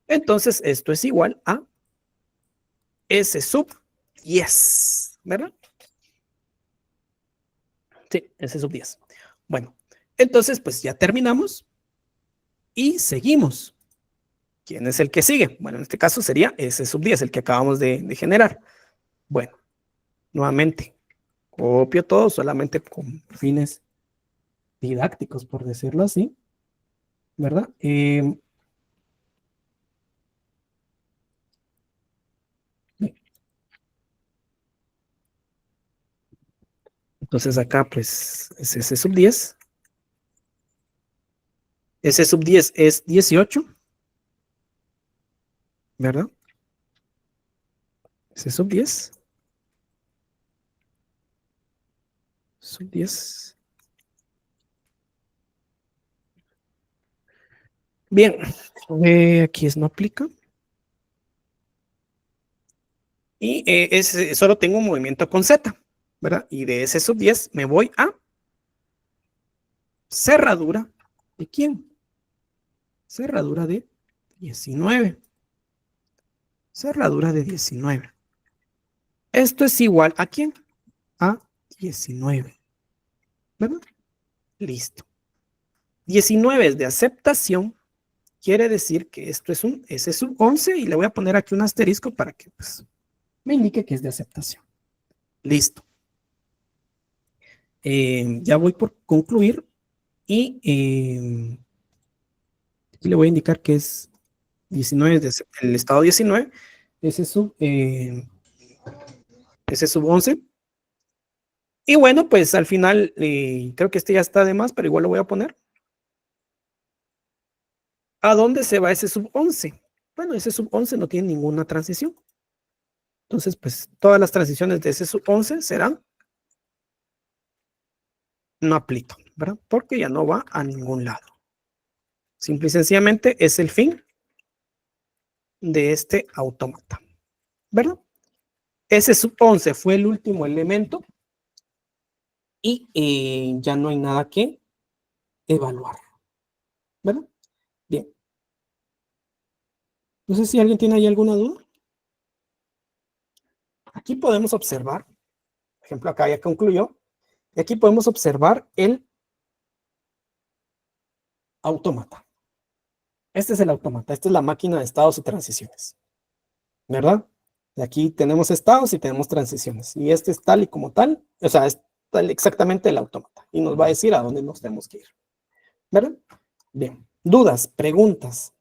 Entonces, esto es igual a S sub 10, ¿verdad? Sí, S sub 10. Bueno, entonces, pues ya terminamos y seguimos. ¿Quién es el que sigue? Bueno, en este caso sería S sub 10, el que acabamos de generar. Bueno, nuevamente, copio todo solamente con fines didácticos, por decirlo así, ¿verdad? Entonces acá pues es S sub 10. S sub 10 es 18, ¿verdad? S sub 10. Sub 10. Bien, aquí es no aplica. Y solo tengo un movimiento con Z, ¿verdad? Y de S sub 10 me voy a cerradura. ¿De quién? Cerradura de 19. Cerradura de 19. Esto es igual a quién? A 19. ¿Verdad? Listo. 19 es de aceptación. Quiere decir que esto es un S sub 11 y le voy a poner aquí un asterisco para que pues, me indique que es de aceptación. Listo. Ya voy por concluir y aquí le voy a indicar que es 19 desde el estado 19, ese sub 11. Y bueno, pues al final creo que este ya está de más, pero igual lo voy a poner. ¿A dónde se va ese sub 11? Bueno, ese sub 11 no tiene ninguna transición. Entonces, pues todas las transiciones de ese sub 11 serán no aplican, ¿verdad? Porque ya no va a ningún lado. Simple y sencillamente es el fin de este autómata, ¿verdad? Ese sub 11 fue el último elemento y ya no hay nada que evaluar, ¿verdad? Bien. No sé si alguien tiene ahí alguna duda. Aquí podemos observar, por ejemplo, acá ya concluyó, y aquí podemos observar el autómata. Este es el autómata, esta es la máquina de estados y transiciones, ¿verdad? Y aquí tenemos estados y tenemos transiciones, y este es tal y como tal, o sea, es tal exactamente el autómata, y nos va a decir a dónde nos tenemos que ir, ¿verdad? Bien, dudas, preguntas,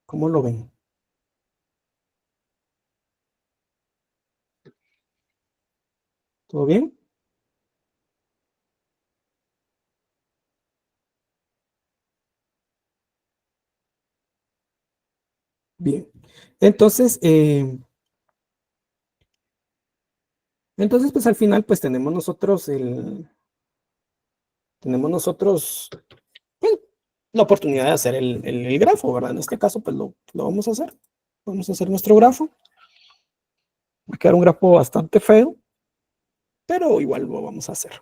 ¿cómo lo ven? ¿Todo bien? Bien. Entonces, pues al final, pues tenemos nosotros pues, la oportunidad de hacer el grafo, ¿verdad? En este caso, pues lo vamos a hacer. Vamos a hacer nuestro grafo. Va a quedar un grafo bastante feo, pero igual lo vamos a hacer.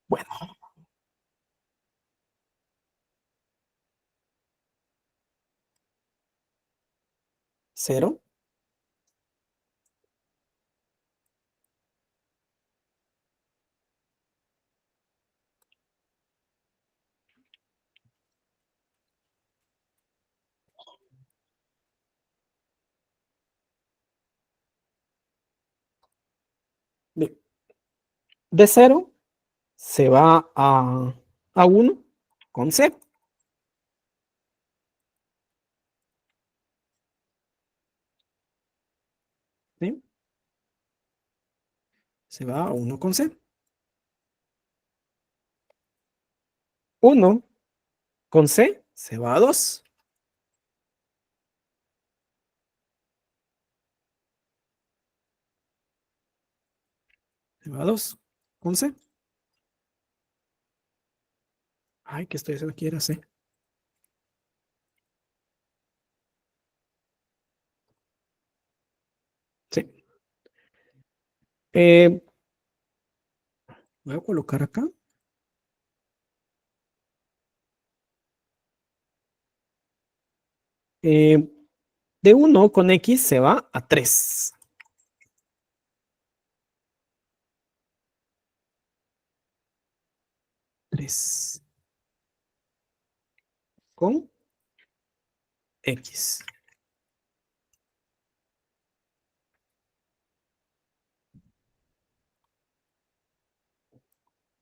Bueno, 0. De 0 se va a 1 con C. se va a 1 con C. 1 con C se va a 2. Se va a 2 con C. Ay, ¿qué estoy haciendo aquí? Era C. Sí. Eh, voy a colocar acá. Eh, de 1 con X se va a 3. 3 con X.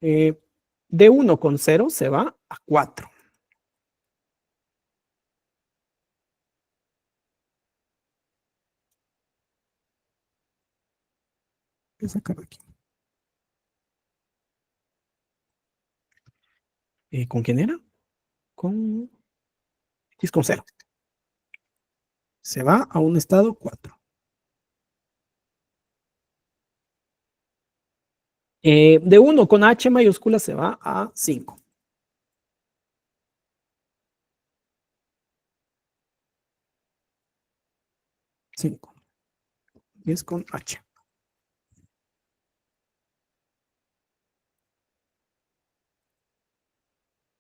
De 1 con 0 se va a 4. Voy a sacar aquí. ¿Con quién era? Con X con 0. Se va a un estado 4. De 1 con H mayúscula se va a 5. 5. Y es con H.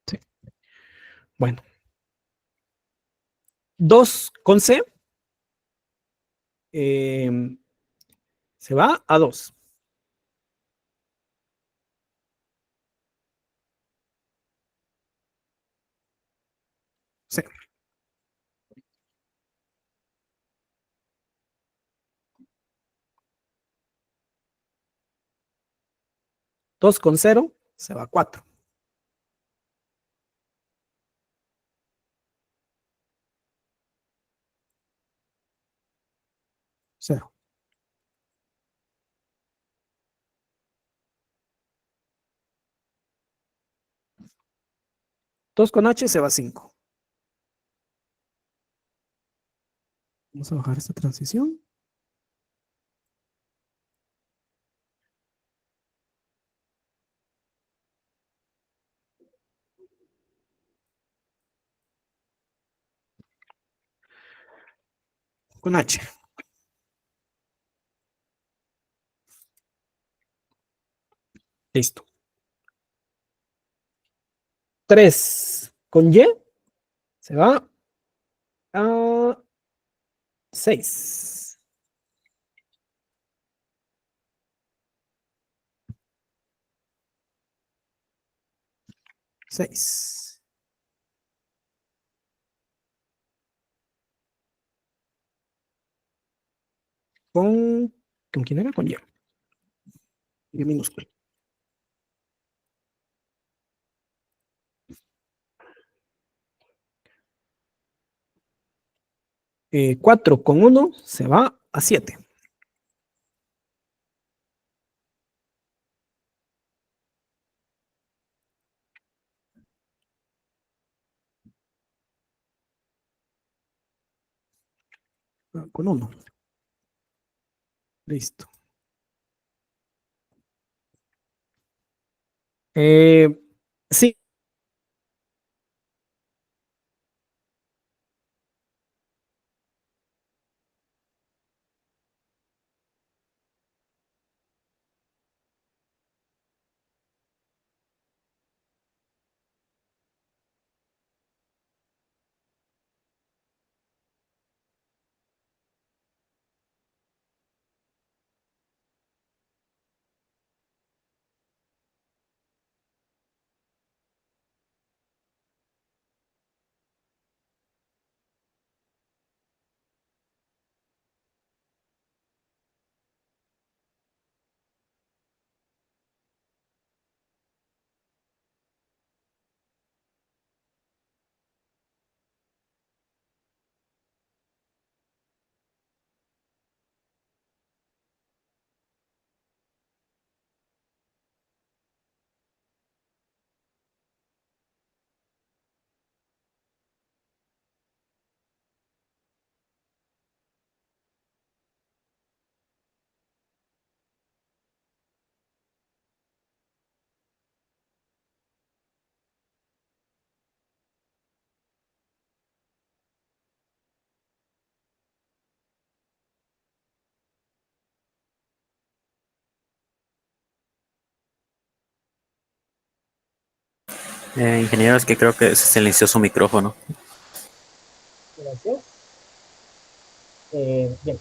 Sí. Bueno. 2 con C se va a 2. Sí. 2 con 0 se va a 4. 0. 2 con H se va a 5. Vamos a bajar esta transición. Con H. Listo. 3 con Y se va a 6. 6. Con, ¿con quién era? Con Y. Y minúscula. 4 con 1 se va a 7. Con 1. Listo. Sí, Ingeniero, es que creo que se silenció su micrófono. Gracias. Bien,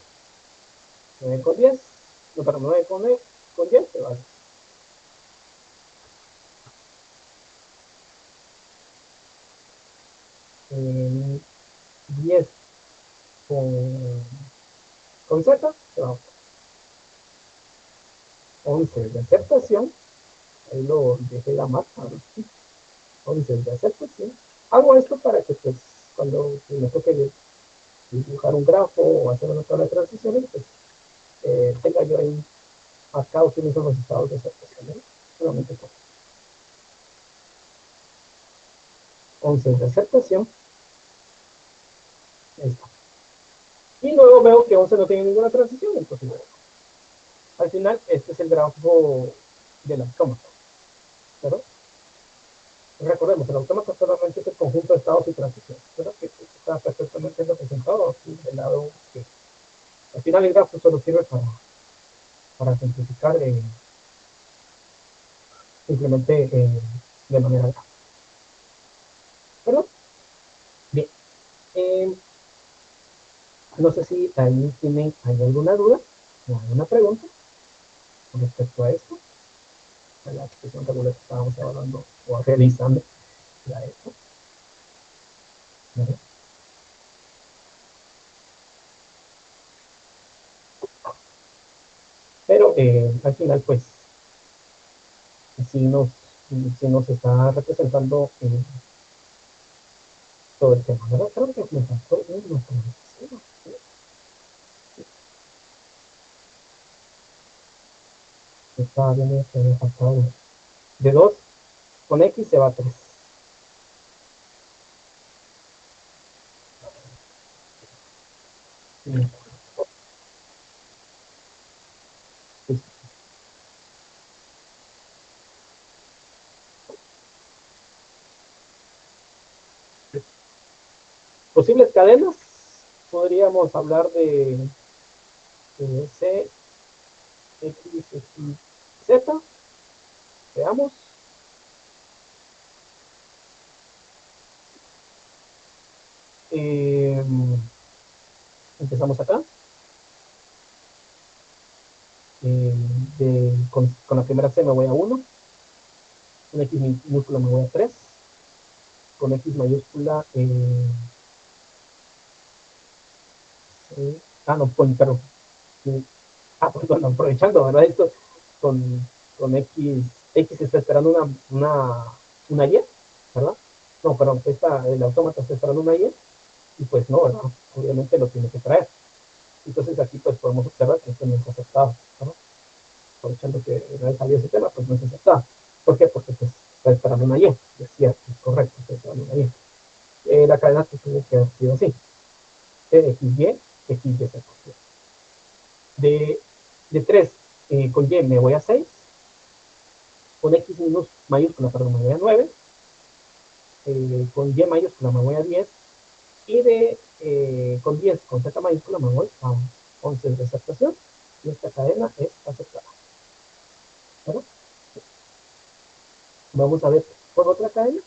9 con 10. No, perdón, 9 con 10 se va a 10. Eh, 10 con Z se va a 11 de aceptación. Ahí lo dejé la marca, ¿no? 11 de aceptación. Hago esto para que pues cuando me toque dibujar un grafo o hacer una tabla de transiciones, pues tenga yo ahí marcado quiénes son los estados de aceptación, ¿no? Solamente por 11 de aceptación. Ahí está. Y luego veo que 11 no tiene ninguna transición, entonces al final este es el grafo del autómata, ¿verdad? Recordemos, el autómata solamente es el conjunto de estados y transiciones, ¿verdad? Que está perfectamente representado aquí del lado que al final el grafo solo sirve para simplificar simplemente de manera gráfica, ¿verdad? Bien, eh, no sé si ahí tienen hay alguna duda o alguna pregunta con respecto a esto, a la expresión regular que estábamos hablando o realizando, ya esto, ¿verdad? Pero al final, pues, sí nos está representando todo el tema, ¿verdad? Creo que me faltó una progresión. Estaba viendo que me faltaba uno. De 2 con X se va a 3. Posibles cadenas, podríamos hablar de C, X, X, Z. Veamos. Eh, Empezamos acá. Con la primera C me voy a 1. Con X minúscula me voy a 3. Con X mayúscula. No, perdón. Perdón, aprovechando, ¿verdad? Esto con X está esperando una Y, ¿verdad? No, perdón, el autómata está esperando una Y, y pues no, ¿verdad? Obviamente lo tiene que traer. Entonces aquí pues podemos observar que esto no es aceptado, ¿no? Aprovechando que no salido ese tema, pues no es aceptado. ¿Por qué? Porque pues está esperando una Y, es cierto, es correcto, está esperando una Y. La cadena pues, tuvo que haber sido así, XY, XY. De 3 con Y me voy a 6, con X mayúscula, perdón, me voy a 9, con Y mayúscula me voy a 10, y con 10 con Z mayúscula me voy a 11 de aceptación, y esta cadena es aceptada. ¿Verdad? Vamos a ver por otra cadena.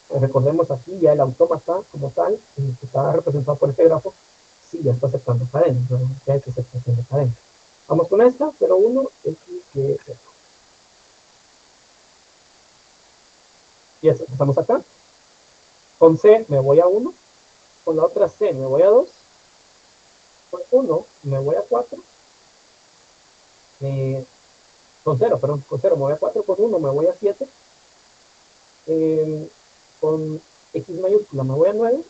Recordemos aquí ya el autómata como tal, que está representado por este grafo, sí ya está aceptando cadena, ya hay aceptación de cadena. Vamos con esta, 01, X, Y, Z. Y eso, empezamos acá. Con C me voy a 1, con la otra C me voy a 2, con 1 me voy a 4, con 0, perdón, con 0 me voy a 4, con 1 me voy a 7, con X mayúscula me voy a 9,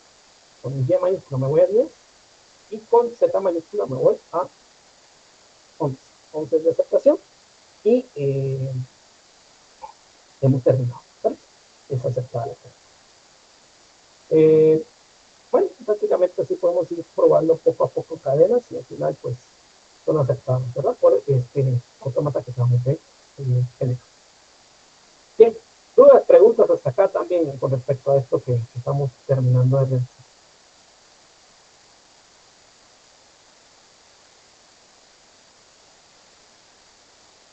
con Y mayúscula me voy a 10, y con Z mayúscula me voy a 11. 11 de aceptación, y hemos terminado, ¿vale? Es aceptada la cadena. Bueno, prácticamente así podemos ir probando poco a poco cadenas y al final pues son aceptadas, ¿verdad? Por este autómata que acabamos de generar. Bien, dudas, preguntas hasta acá también con respecto a esto que estamos terminando de ver.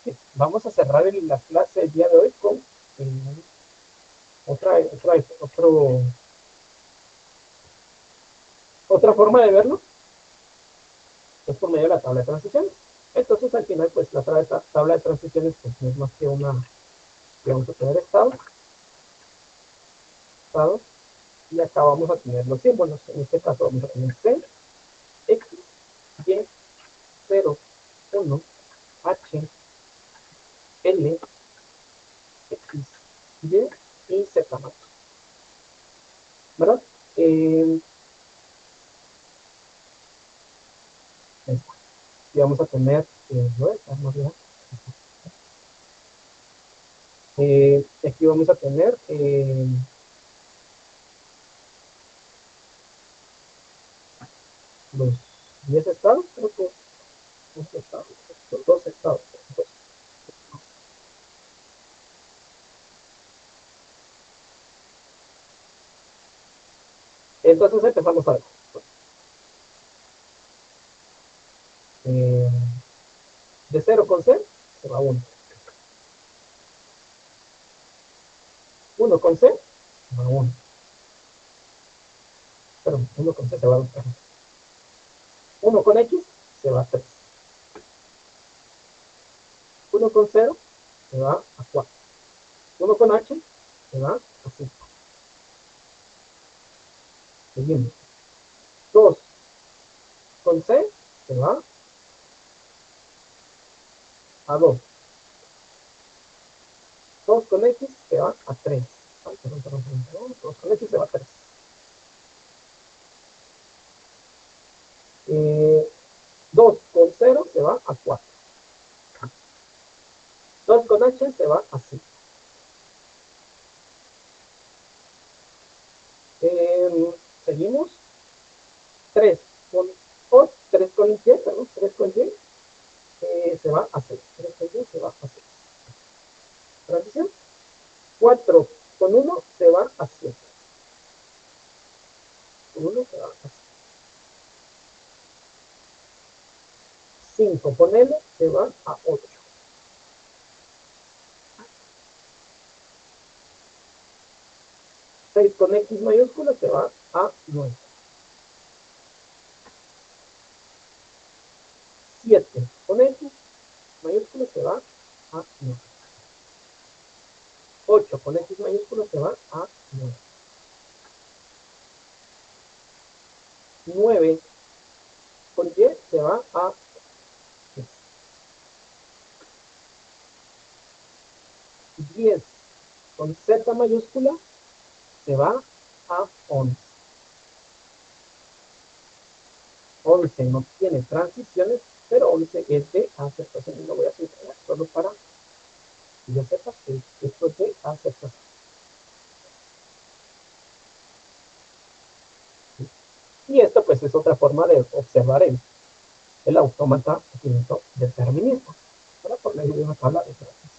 Bien, vamos a cerrar la clase el día de hoy con Otra forma de verlo es por medio de la tabla de transiciones. Entonces, al final, pues la tabla de transiciones pues, no es más que una, vamos a tener estado, y acá vamos a tener los símbolos. En este caso vamos a tener C, X, Y, 0, 1, H, L, X, Y y Z, ¿verdad? Ahí está. Y vamos a tener, aquí vamos a tener los 10 estados, creo que los dos estados. Entonces empezamos a ver. De 0 con C se va 1. 1 con C se va 1. Perdón, 1 con C se va 2. 1 con X se va 3. 1 con 0 se va a 4. 1 con H se va a 5. Seguimos. 2 con C se va a 2. 2 con X se va a 3. 2 con X se va a 3. 2 con 0 se va a 4. 2 con H se va a 5. Seguimos. 3 con O, 3 con Y, perdón, 3 con Y se va a 6. 3 con Y se va a 6. Transición. 4 con 1 se va a 7. 1 se va a 7. 5 con L se va a 8. 6 con X mayúscula se va a 9. 7 con X mayúscula se va a 9. 8 con X mayúscula se va a 9. 9 con Y se va a 10. 10 con Z mayúscula se va a 11. 11 no tiene transiciones, pero 11 es de aceptación. Y lo voy a subrayar solo para que yo sepa que esto es de aceptación. Y esto pues es otra forma de observar el autómata determinista, ¿verdad? Por medio de una tabla de transición.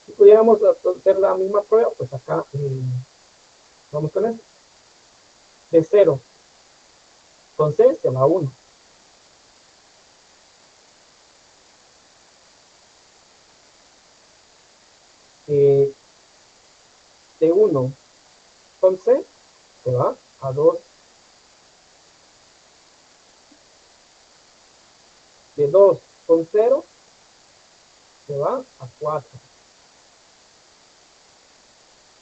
Si pudiéramos hacer la misma prueba, pues acá vamos con esto. De 0 con C se va a 1. De 1 con C se va a 2. De 2 con 0 se va a 4.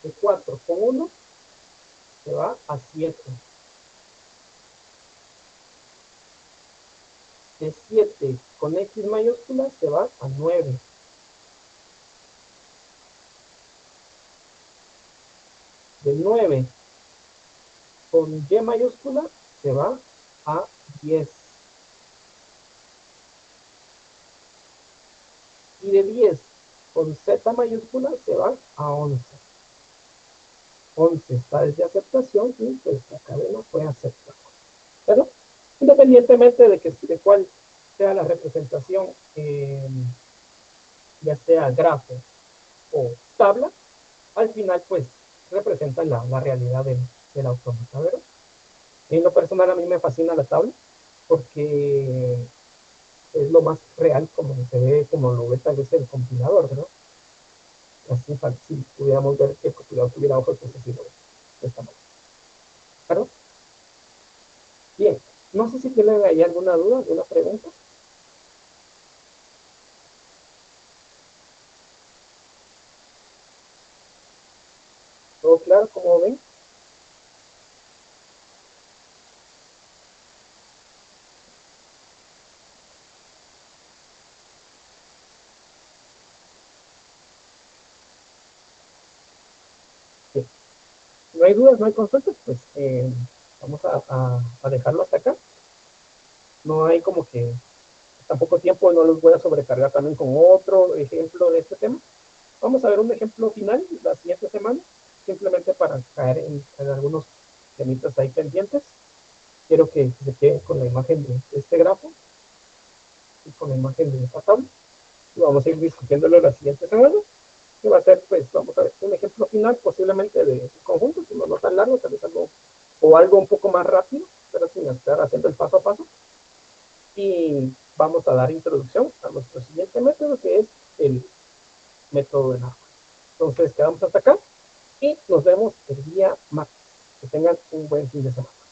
De 4 con 1 se va a 7. De 7 con X mayúscula se va a 9. De 9 con Y mayúscula se va a 10. Y de 10 con Z mayúscula se va a 11. 11 está desde aceptación y pues la cadena fue aceptada. Pero independientemente de cuál sea la representación, ya sea grafo o tabla, al final pues representan la realidad del autómata, ¿verdad? En lo personal a mí me fascina la tabla porque es lo más real como se ve, como lo ve tal vez el compilador, ¿verdad? Así para si pudiéramos ver que tuviera ojos sucesivos de esta manera. ¿Claro? Bien, no sé si tienen ahí alguna duda, alguna pregunta. ¿Todo claro? ¿Cómo ven? Bien. No hay dudas, no hay consultas, pues vamos a dejarlo hasta acá. No hay como que tampoco tiempo, no los voy a sobrecargar también con otro ejemplo de este tema. Vamos a ver un ejemplo final la siguiente semana, simplemente para caer en algunos temitas ahí pendientes. Quiero que se queden con la imagen de este grafo y con la imagen de esta tabla. Y vamos a ir discutiéndolo la siguiente semana. Que va a ser, pues, vamos a ver, un ejemplo final posiblemente de conjunto, si no tan largo, tal vez algo, o algo un poco más rápido, pero sin estar haciendo el paso a paso. Y vamos a dar introducción a nuestro siguiente método, que es el método del árbol. Entonces, quedamos hasta acá y nos vemos el día martes. Que tengan un buen fin de semana.